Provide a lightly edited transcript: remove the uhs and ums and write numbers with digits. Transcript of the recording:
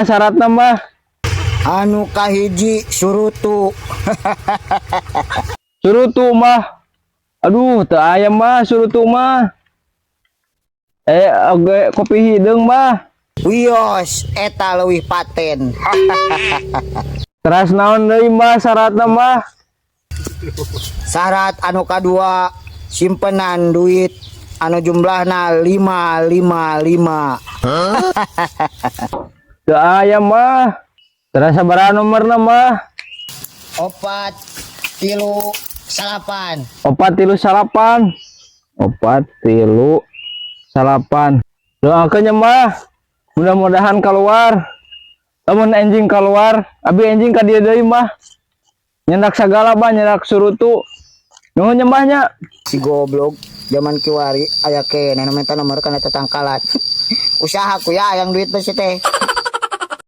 Syarat nambah. Anu kahiji surutu. Surutu mah. Aduh, teu aya mah surutu mah. Oge kopi hideung mah. Wios eta leuwih paten. Teras naon deui mah syaratna mah? Syarat anu kadua simpenan duit anu jumlahna 555. Teu aya mah. Teras sabaraha nomerna mah? 438. 438. 438. Doakeun nya mah. Mudah-mudahan keluar. Lamun enjing keluar, abi enjing ka dieu deui mah. Nyendak sagala mah, nyendak surutu. Nuhun nya mah nya. Si goblok zaman kiwari aya keneh nu minta nomor kana tetangkalan. Usaha ku ya yang duit teh teh.